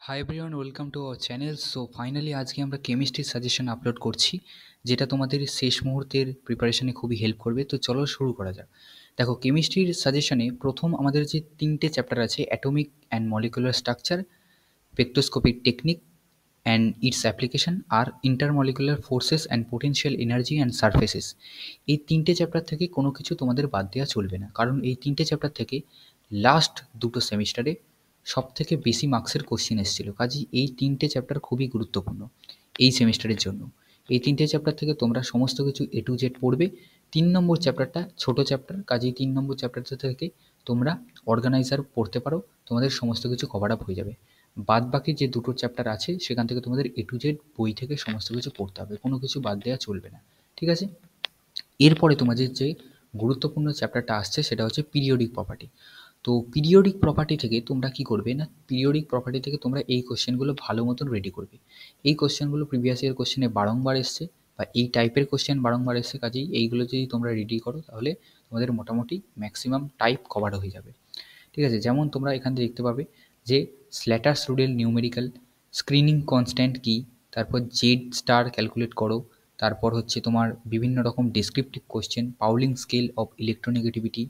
Hi everyone, welcome to our channel. So finally আজকে আমরা কেমিস্ট্রির সাজেশন আপলোড করছি, যেটা তোমাদের শেষ মুহূর্তের প্রিপারেশনে খুবই হেল্প করবে। তো চলো শুরু করা যাক। দেখো, কেমিস্ট্রির সাজেশনে প্রথম আমাদের যে তিনটে চ্যাপ্টার আছে, atomic and molecular structure, spectroscopic technique and its application, আর intermolecular forces and potential energy and surfaces. এই তিনটে চ্যাপ্টার থেকে কোনো কিছু তোমাদের বাদ দেওয়া চলবে না, কারণ এই তিনটে চ্যাপ্টার থেকে লাস্ট দুটো সেমিস্টারে সবথেকে বেশি মার্কসের কোশ্চেন এসেছিলো। কাজেই এই তিনটে চ্যাপ্টার খুবই গুরুত্বপূর্ণ এই সেমিস্টারের জন্য। এই তিনটে চ্যাপ্টার থেকে তোমরা সমস্ত কিছু এ টু জেড পড়বে। 3 নম্বর চ্যাপ্টারটা ছোটো চ্যাপ্টার, কাজেই 3 নম্বর চ্যাপ্টারটা থেকে তোমরা অর্গানাইজার পড়তে পারো, তোমাদের সমস্ত কিছু কভার আপ হয়ে যাবে। বাদ বাকি যে দুটো চ্যাপ্টার আছে সেখান থেকে তোমাদের এ টু জেড বই থেকে সমস্ত কিছু পড়তে হবে, কোনো কিছু বাদ দেওয়া চলবে না, ঠিক আছে? এরপরে তোমাদের যে গুরুত্বপূর্ণ চ্যাপ্টারটা আসছে সেটা হচ্ছে পিরিয়ডিক প্রপার্টি। তো পিরিয়ডিক প্রপার্টি থেকে তোমরা কি করবে না, পিরিয়ডিক প্রপার্টি থেকে তোমরা এই কোশ্চেনগুলো ভালো মতন রেডি করবে। এই কোশ্চেনগুলো প্রিভিয়াস ইয়ার কোশ্চেনে বারংবার এসছে, বা এই টাইপের কোশ্চেন বারংবার এসছে, কাজেই এইগুলো যদি তোমরা রেডি করো তাহলে তোমাদের মোটামুটি ম্যাক্সিমাম টাইপ কভার হয়ে যাবে, ঠিক আছে? যেমন তোমরা এখান থেকে দেখতে পাবে যে স্ল্যাটার্স রুডেল নিউমেরিক্যাল, স্ক্রিনিং কনস্ট্যান্ট কী, তারপর জেড স্টার ক্যালকুলেট করো, তারপর হচ্ছে তোমার বিভিন্ন রকম descriptive question, Pauling scale of electronegativity,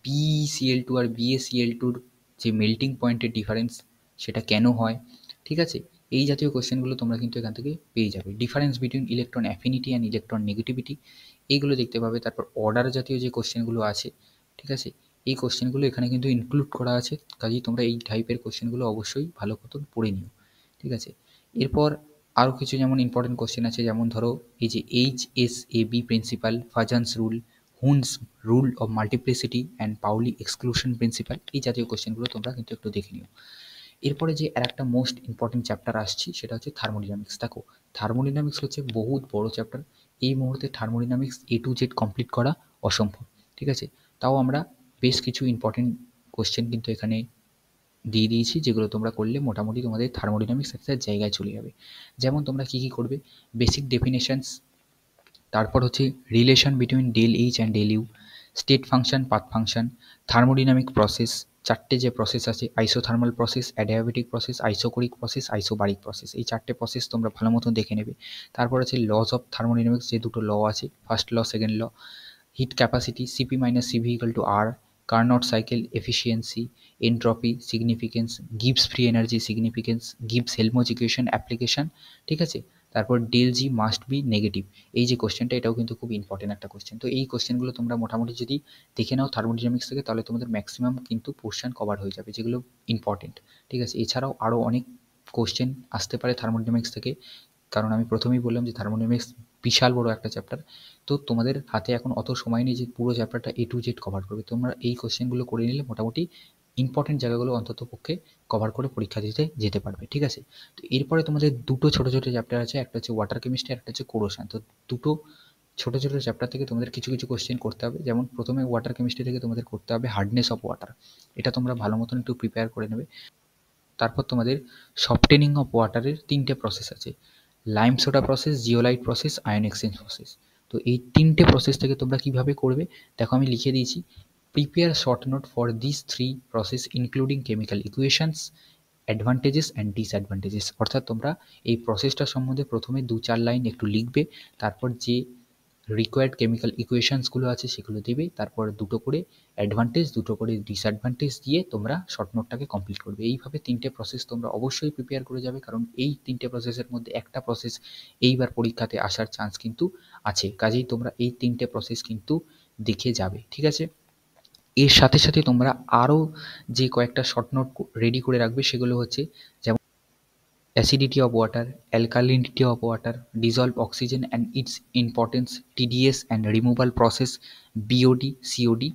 BeCl2 আর BaCl2-র যে মেল্টিং পয়েন্টের ডিফারেন্স সেটা কেন হয়, ঠিক আছে? এই জাতীয় কোশ্চেনগুলো তোমরা কিন্তু এখান থেকে পেয়ে যাবে। Difference between electron affinity and electron negativity, এইগুলো দেখতে পাবে। তারপর অর্ডার জাতীয় যে কোশ্চেনগুলো আছে, ঠিক আছে, এই কোশ্চেনগুলো এখানে কিন্তু ইনক্লুড করা আছে, কাজেই তোমরা এই টাইপের কোশ্চেনগুলো অবশ্যই ভালো মতন পড়ে নিও, ঠিক আছে? এরপর আরও কিছু যেমন ইম্পর্টেন্ট কোশ্চেন আছে, যেমন ধরো এই যে HSAB principle, Fajans rule, Hund's rule of multiplicity and Pauli exclusion principle, এই জাতীয় কোশ্চেনগুলো তোমরা কিন্তু একটু দেখে নিও। এরপরে যে আর একটা মোস্ট ইম্পর্টেন্ট চ্যাপ্টার আসছি সেটা হচ্ছে থার্মোডিনামিক্স। দেখো, থার্মোডিনামিক্স হচ্ছে বহুত বড় চ্যাপ্টার। এই মুহূর্তে thermodynamics A to Z complete করা অসম্ভব, ঠিক আছে? তাও আমরা বেশ কিছু ইম্পর্টেন্ট কোশ্চেন কিন্তু এখানে দিয়ে দিয়েছি, যেগুলো তোমরা করলে মোটামুটি তোমাদের থার্মোডিনামিক্স একটা জায়গায় চলে যাবে। যেমন তোমরা কী কী করবে, বেসিক ডেফিনেশনস, তারপর হচ্ছে relation between del H and del U, state function, path function, thermodynamic process, চারটে যে প্রসেস আছে, isothermal process, adiabatic process, isochoric process, isobaric process, এই চারটে প্রসেস তোমরা ভালো মতো দেখে নেবে। তারপর আছে লস অফ থার্মোডিনামিক্স, যে দুটো ল আছে, first law, second law, heat capacity, CP minus CV equal to R, Carnot cycle, efficiency, entropy, significance, Gibbs free energy significance, Gibbs Helmholtz equation application, ঠিক আছে? তারপর del G must be negative, এই যে কোশ্চেনটা, এটাও কিন্তু খুব ইম্পর্টেন্ট একটা কোশ্চেন। তো এই কোশ্চেনগুলো তোমরা মোটামুটি যদি দেখে নাও থার্মোডিনামিক্স থেকে, তাহলে তোমাদের ম্যাক্সিমাম কিন্তু পোর্শন কভার হয়ে যাবে, যেগুলো ইম্পর্টেন্ট, ঠিক আছে? এছাড়াও আরও অনেক কোশ্চেন আসতে পারে থার্মোডিনামিক্স থেকে, কারণ আমি প্রথমেই বললাম যে থার্মোডিনামিক্স বিশাল বড় একটা চ্যাপ্টার। তো তোমাদের হাতে এখন অত সময় নেই যে পুরো চ্যাপ্টারটা এ টু জেড কভার করবে। তোমরা এই কোশ্চেনগুলো করে নিলে মোটামুটি ইম্পর্টেন্ট জায়গাগুলো অন্তত পক্ষে কভার করে পরীক্ষা দিতে যেতে পারবে, ঠিক আছে? তো এরপরে তোমাদের দুটো ছোটো ছোটো চ্যাপ্টার আছে, একটা হচ্ছে ওয়াটার কেমিস্ট্রি, একটা হচ্ছে কোরোশন। তো দুটো ছোটো ছোটো চ্যাপ্টার থেকে তোমাদের কিছু কিছু কোশ্চেন করতে হবে। যেমন প্রথমে ওয়াটার কেমিস্ট্রি থেকে তোমাদের করতে হবে হার্ডনেস অফ ওয়াটার, এটা তোমরা ভালো মতন একটু প্রিপেয়ার করে নেবে। তারপর তোমাদের সফটেনিং অফ ওয়াটারের তিনটে প্রসেস আছে, lime soda process, zeolite process, ion exchange process. তো এই তিনটে প্রসেস থেকে তোমরা কীভাবে করবে, দেখো আমি লিখে দিয়েছি, prepare short note for this three process including chemical equations, advantages and disadvantages. অর্থাৎ তোমরা এই প্রসেসটা সম্বন্ধে প্রথমে 2-4 লাইন একটু লিখবে, তারপর যে রিকোয়ার্ড কেমিক্যাল ইকুয়েশনসগুলো আছে সেগুলো দেবে, তারপর দুটো করে অ্যাডভান্টেজ, দুটো করে ডিসঅ্যাডভান্টেজ দিয়ে তোমরা শর্ট নোটটাকে কমপ্লিট করবে। এইভাবে তিনটে প্রসেস তোমরা অবশ্যই প্রিপেয়ার করে যাবে, কারণ এই তিনটে প্রসেসের মধ্যে একটা প্রসেস এইবার পরীক্ষাতে আসার চান্স কিন্তু আছে, কাজেই তোমরা এই তিনটে প্রসেস কিন্তু দেখে যাবে, ঠিক আছে? এর সাথে সাথে তোমরা আরও যে কয়েকটা শর্ট নোট রেডি করে রাখবে, সেগুলো হচ্ছে যেমন acidity of water, alkalinity of water, dissolved oxygen and its importance, TDS and removal process, BOD, COD,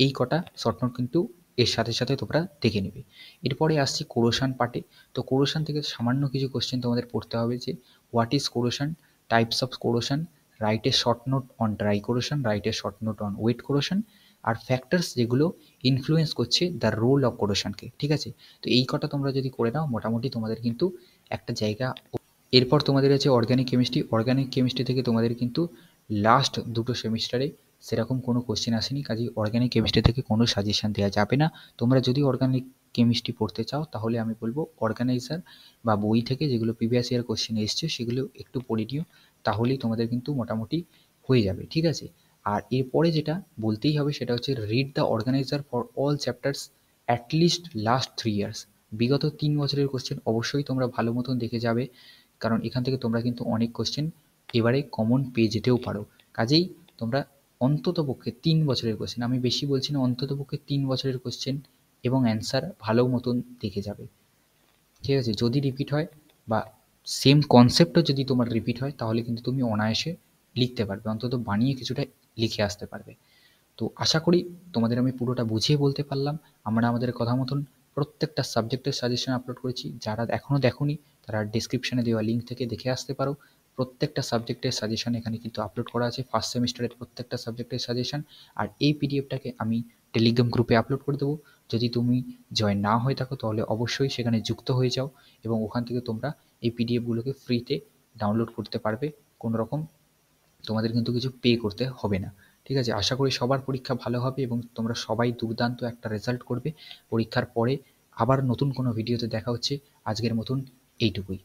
এই কটা শর্ট নোট কিন্তু এর সাথে সাথে তোমরা দেখে নেবে। এরপরে আসছি কোরোশন পার্টে। তো কোরোশন থেকে সামান্য কিছু কোশ্চেন তোমাদের পড়তে হবে, যে what is corrosion, types of corrosion, write a short note on dry corrosion, write a short note on wet corrosion, আর ফ্যাক্টরস যেগুলো ইনফ্লুয়েন্স করছে দ্য রোল অফ কোরোশনকে, ঠিক আছে? তো এই কটা তোমরা যদি করে নাও, মোটামুটি তোমাদের কিন্তু একটা জায়গা। এরপর তোমাদের আছে অর্গানিক কেমিস্ট্রি। অর্গানিক কেমিস্ট্রি থেকে তোমাদের কিন্তু লাস্ট দুটো সেমিস্টারে সেরকম কোনো কোশ্চেন আসেনি, কাজেই অর্গানিক কেমিস্ট্রি থেকে কোনো সাজেশন দেওয়া যাবে না। তোমরা যদি অর্গানিক কেমিস্ট্রি পড়তে চাও তাহলে আমি বলবো অর্গানাইজার বা বই থেকে যেগুলো প্রিভিয়াস ইয়ার কোশ্চেন এসছে সেগুলো একটু পড়ে নিও, তাহলেই তোমাদের কিন্তু মোটামুটি হয়ে যাবে, ঠিক আছে। আর এরপরে যেটা বলতেই হবে সেটা হচ্ছে read the organiser for all chapters at least last 3 years. বিগত 3 বছরের কোশ্চেন অবশ্যই তোমরা ভালো মতন দেখে যাবে, কারণ এখান থেকে তোমরা কিন্তু অনেক কোশ্চেন এবারে কমন পেয়ে যেতেও পারো। কাজেই তোমরা অন্ততপক্ষে 3 বছরের কোশ্চেন, আমি বেশি বলছি না, অন্ততপক্ষে 3 বছরের কোশ্চেন এবং অ্যান্সার ভালো মতন দেখে যাবে, ঠিক আছে। যদি রিপিট হয় বা সেম কনসেপ্টও যদি তোমার রিপিট হয় তাহলে কিন্তু তুমি অনায়াসে লিখতে পারবে, অন্তত বানিয়ে কিছুটা লিখে আসতে পারবে। তো আশা করি তোমাদের আমি পুরোটা বুঝিয়ে বলতে পারলাম। আমরা আমাদের কথা মতন প্রত্যেকটা সাবজেক্টের সাজেশন আপলোড করেছি, যারা এখনও দেখোনি তারা ডিসক্রিপশনে দেওয়া লিঙ্ক থেকে দেখে আসতে পারো। প্রত্যেকটা সাবজেক্টের সাজেশন এখানে কিন্তু আপলোড করা আছে, ফার্স্ট সেমিস্টারের প্রত্যেকটা সাবজেক্টের সাজেশন। আর এই পিডিএফটাকে আমি টেলিগ্রাম গ্রুপে আপলোড করে দেবো। যদি তুমি জয়েন না হয়ে থাকো তাহলে অবশ্যই সেখানে যুক্ত হয়ে যাও, এবং ওখান থেকে তোমরা এই পিডিএফগুলোকে ফ্রিতে ডাউনলোড করতে পারবে। কোনো রকম তোমাদের কিন্তু কিছু পে করতে হবে না, ঠিক আছে। আশা করি সবার পরীক্ষা ভালো হবে এবং তোমরা সবাই দুর্দান্ত একটা রেজাল্ট করবে। পরীক্ষার পরে আবার নতুন কোনো ভিডিওতে দেখা হচ্ছে। আজকের মতন এইটুকুই।